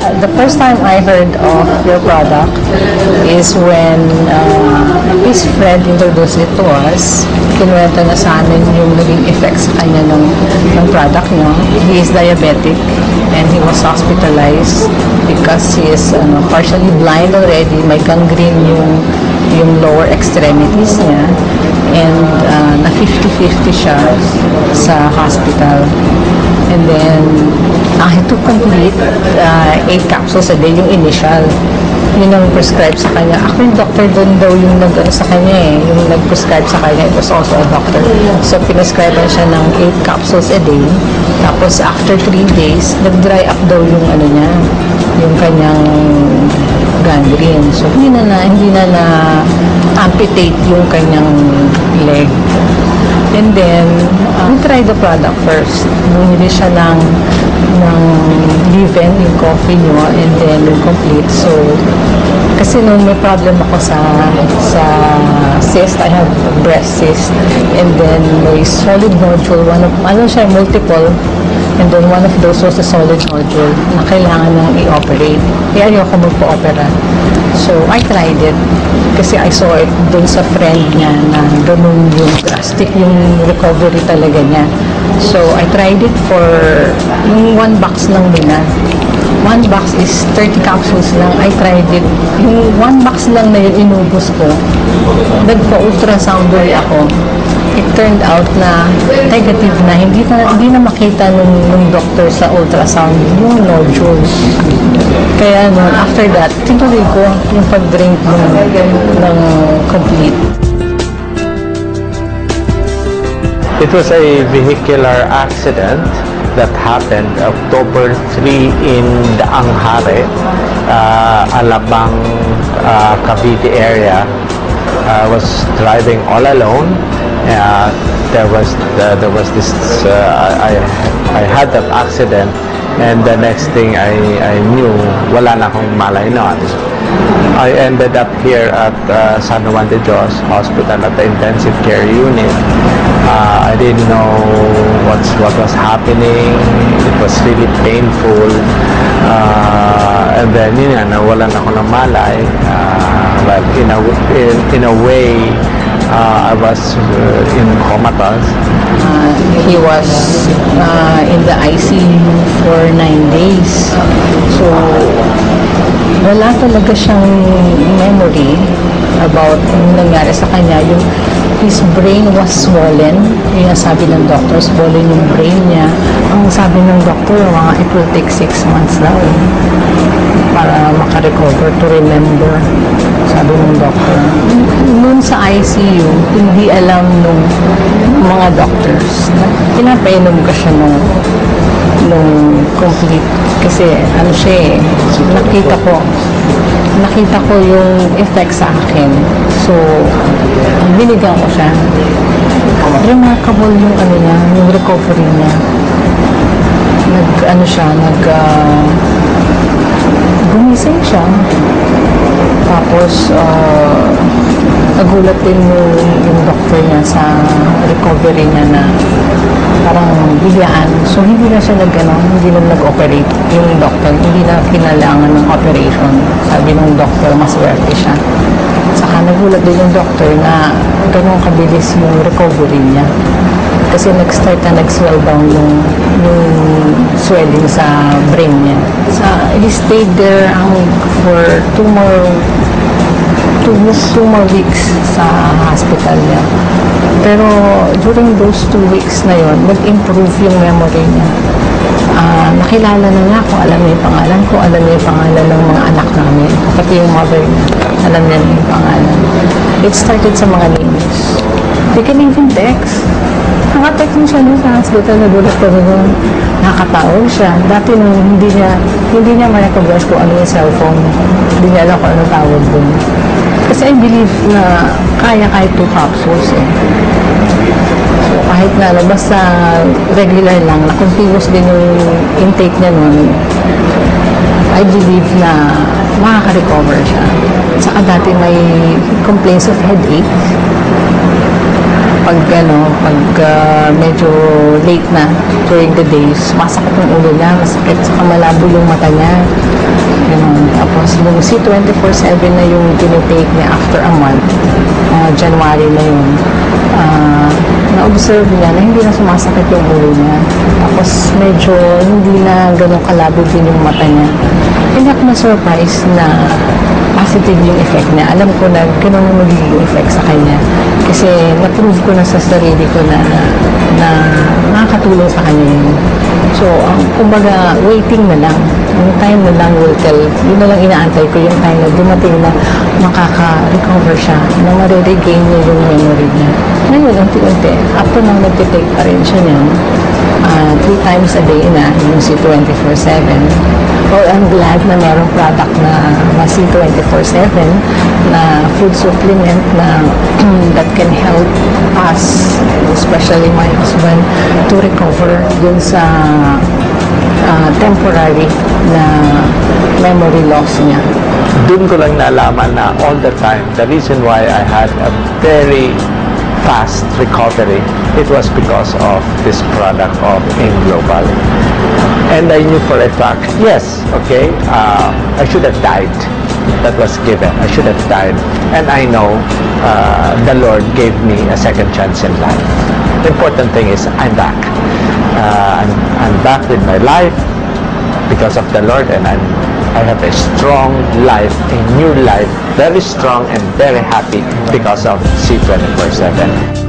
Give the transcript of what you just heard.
The first time I heard of your product is when his friend introduced it to us. Kinuwento na sa amin yung naging effects sa kanya ng product nyo. He is diabetic and he was hospitalized because he is partially blind already. May gangrene yung lower extremities niya. And na 50-50 siya sa hospital. And then, he took complete 8 capsules a day, yung initial. Yun ang prescribe sa kanya. Ako yung doctor doon daw yung sa kanya yung nag-prescribe sa kanya. It was also a doctor. So, pinascribe siya ng 8 capsules a day. Tapos, after 3 days, nag-dry up daw yung niya, yung kanyang gangrene. So, hindi na amputate yung kanyang leg. And then, we tried the product first. Bumili siya ng Liven, yung coffee nyo, and then yung complete. So, kasi nung may problem ako sa cyst, I have breast cyst, and then may solid nodule, multiple, and then one of those was a solid nodule na kailangan nang i-operate. Kaya ayoko magpa-opera. So, I tried it kasi I saw it dun sa friend niya na ganun yung drastic yung recovery talaga niya. So, I tried it for yung 1 box lang nila. 1 box is 30 capsules lang. I tried it. Yung 1 box lang na yun, inubos ko. Nagpa-ultrasound ulit ako. It turned out na negative na. Hindi na makita nung doctor sa ultrasound yung nodules. Kaya after that, tinuloy ko yung pag-drink ng complete. It was a vehicular accident that happened October 3 in the Anghare, Alabang, Cavite area. I was driving all alone. There was this. I had that accident, and the next thing I knew, wala na akong malay noon. I ended up here at San Juan de Dios Hospital at the intensive care unit. I didn't know what was happening. It was really painful. And then nawalan ako ng malay. But in a way, I was in comatose. He was in the ICU for 9 days. So, wala talaga siyang memory about yung nangyari sa kanya. His brain was swollen. Yung sabi ng doctor, swollen yung brain niya. Ang sabi ng doctor, it will take 6 months daw para makarecover, to remember. Sabi ng doctor. Noon sa ICU, hindi alam nung mga doctors na pinapainom ka siya nung complete. Kasi siya nakita ko yung effect sa akin. So, binigyan ko siya. Remarkable yung yung recovery niya. Gumising siya. Tapos, nagulat din yung doctor niya sa recovery niya na parang biglaan. So, hindi na siya hindi na nag-operate. Yung doctor, hindi na kinailangan ng operation. Sabi ng doctor, maswerte siya. Saka nagulat din yung doctor na ganun kabilis yung recovery niya. Kasi nag-start na nag-swell down yung swelling sa brain niya. He stayed there for 2 more weeks sa hospital niya. Pero during those 2 weeks na yon, nag-improve yung memory niya. Nakilala na niya kung alam niya yung pangalan ko, alam niya yung pangalan ng mga anak namin. Pati yung mother niya, alam niya yung pangalan. It started sa mga names. They can even text. Naka-text mo siya sa hospital, nagulat ko doon. Nakakatawag siya. Dati nung hindi niya ma-recognize kung ano yung cellphone. Hindi niya alam kung ano tawag doon. Kasi I believe na kaya kahit 2 capsules So, kahit basta regular lang, na continuous din yung intake niya nun, I believe na makaka-recover siya. Saka dati may complaints of headache. medyo late na during the day, sumasakit yung ulo niya, masakit, saka malabo yung mata niya. Ganun. Tapos yung C24/7 na yung tinitake niya after a month, January na yun, na-observe niya na hindi na sumasakit yung ulo niya. Tapos medyo hindi na ganun kalabo din yung mata niya. Hindi ako na-surprise na positive yung effect niya. Alam ko na ganun yung magiging effect sa kanya. Kasi na-prove ko na sa sarili ko na nakakatulong sa kanya yun. So, kumbaga, waiting na lang. Yung time na lang will tell. Yun na lang inaantay ko yung time na dumating na makaka-recover siya, na mariregain niya yung memory niya. Ngayon, unti-unti, after nang nagtitake pa rin siya niyan, 3 times a day na, yung C24/7. Well, I'm glad na merong product na C24/7 na food supplement na that can help us, especially my husband, to recover dun sa temporary na memory loss niya. Doon ko lang nalaman na all the time, the reason why I had a very fast recovery, it was because of this product of AIM Global. And I knew for a fact, yes, okay, I should have died. That was given. I should have died. And I know the Lord gave me a second chance in life. The important thing is I'm back. I'm back with my life because of the Lord, and I have a strong life, a new life, very strong and very happy because of C24/7.